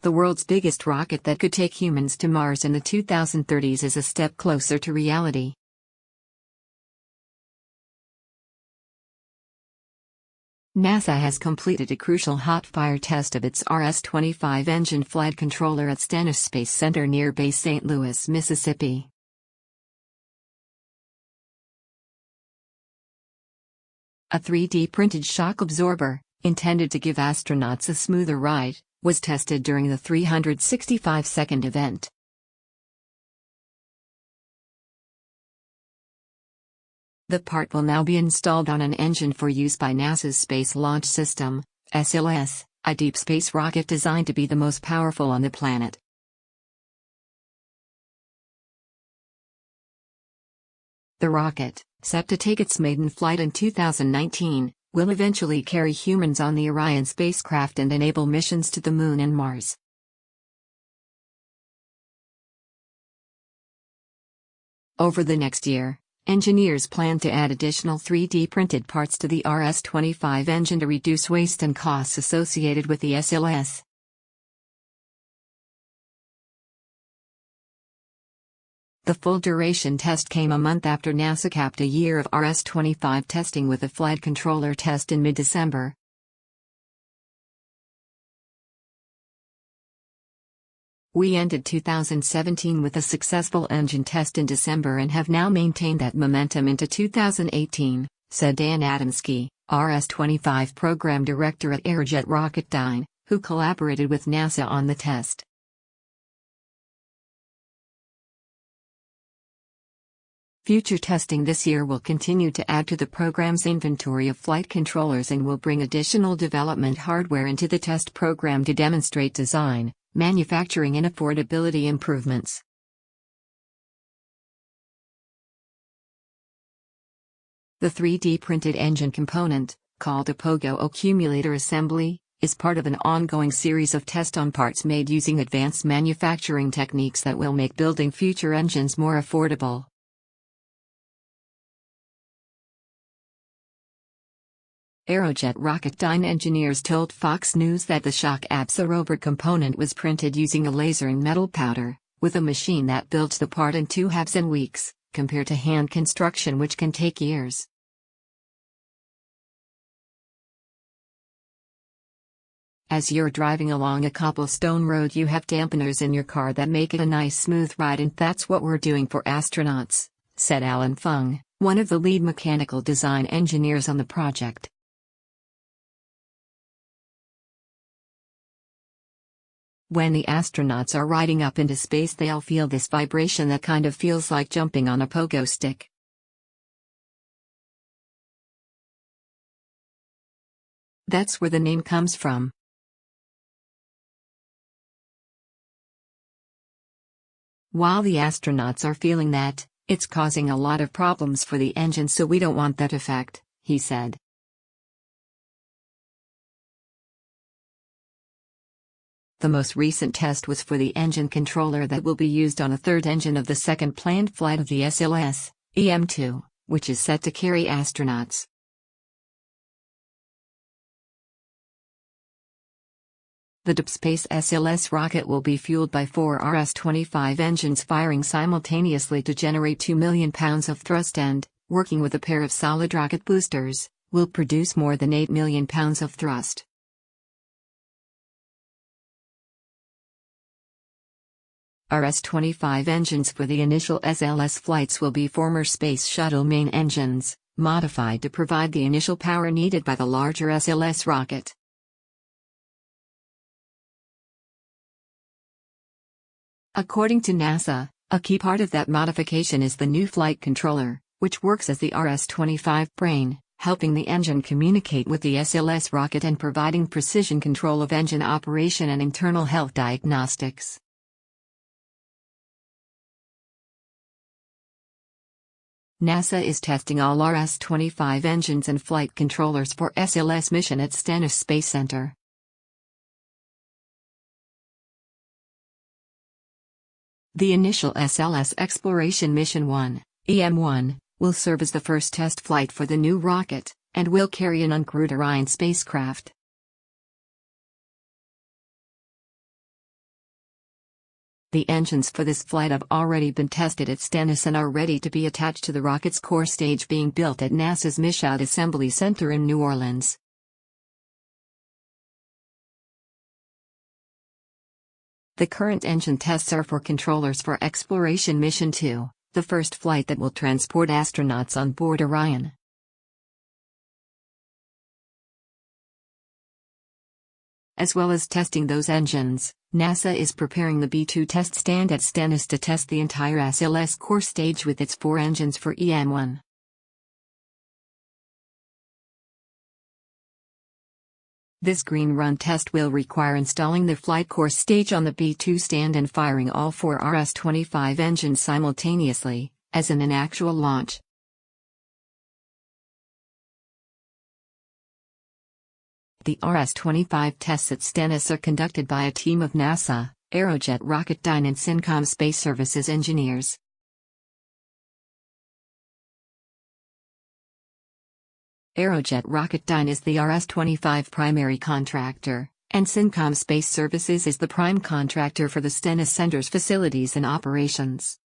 The world's biggest rocket that could take humans to Mars in the 2030s is a step closer to reality. NASA has completed a crucial hot-fire test of its RS-25 engine flight controller at Stennis Space Center near Base St. Louis, Mississippi. A 3D-printed shock absorber, intended to give astronauts a smoother ride, was tested during the 365-second event. The part will now be installed on an engine for use by NASA's Space Launch System, SLS, a deep space rocket designed to be the most powerful on the planet. The rocket, set to take its maiden flight in 2019, will eventually carry humans on the Orion spacecraft and enable missions to the Moon and Mars. Over the next year, engineers plan to add additional 3D-printed parts to the RS-25 engine to reduce waste and costs associated with the SLS. The full-duration test came a month after NASA capped a year of RS-25 testing with a flight controller test in mid-December. "We ended 2017 with a successful engine test in December and have now maintained that momentum into 2018, said Dan Adamski, RS-25 program director at Aerojet Rocketdyne, who collaborated with NASA on the test. Future testing this year will continue to add to the program's inventory of flight controllers and will bring additional development hardware into the test program to demonstrate design, manufacturing and affordability improvements. The 3D-printed engine component, called a Pogo accumulator assembly, is part of an ongoing series of test-on parts made using advanced manufacturing techniques that will make building future engines more affordable. Aerojet Rocketdyne engineers told Fox News that the shock absorber component was printed using a laser and metal powder, with a machine that builds the part in 2 halves in weeks, compared to hand construction which can take years. As you're driving along a cobblestone road, you have dampeners in your car that make it a nice smooth ride, and that's what we're doing for astronauts, said Alan Fung, one of the lead mechanical design engineers on the project. When the astronauts are riding up into space, they'll feel this vibration that kind of feels like jumping on a pogo stick. That's where the name comes from. While the astronauts are feeling that, it's causing a lot of problems for the engine, so we don't want that effect, he said. The most recent test was for the engine controller that will be used on a third engine of the second planned flight of the SLS, EM-2, which is set to carry astronauts. The deep space SLS rocket will be fueled by 4 RS-25 engines firing simultaneously to generate 2 million pounds of thrust and, working with a pair of solid rocket boosters, will produce more than 8 million pounds of thrust. RS-25 engines for the initial SLS flights will be former Space Shuttle main engines, modified to provide the initial power needed by the larger SLS rocket. According to NASA, a key part of that modification is the new flight controller, which works as the RS-25 brain, helping the engine communicate with the SLS rocket and providing precision control of engine operation and internal health diagnostics. NASA is testing all RS-25 engines and flight controllers for SLS mission at Stennis Space Center. The initial SLS Exploration Mission 1, EM-1, will serve as the first test flight for the new rocket, and will carry an uncrewed Orion spacecraft. The engines for this flight have already been tested at Stennis and are ready to be attached to the rocket's core stage being built at NASA's Michoud Assembly Center in New Orleans. The current engine tests are for controllers for Exploration Mission 2, the first flight that will transport astronauts on board Orion. As well as testing those engines, NASA is preparing the B-2 test stand at Stennis to test the entire SLS core stage with its 4 engines for EM-1. This green run test will require installing the flight core stage on the B-2 stand and firing all 4 RS-25 engines simultaneously, as in an actual launch. The RS-25 tests at Stennis are conducted by a team of NASA, Aerojet Rocketdyne and Syncom Space Services engineers. Aerojet Rocketdyne is the RS-25 primary contractor, and Syncom Space Services is the prime contractor for the Stennis Center's facilities and operations.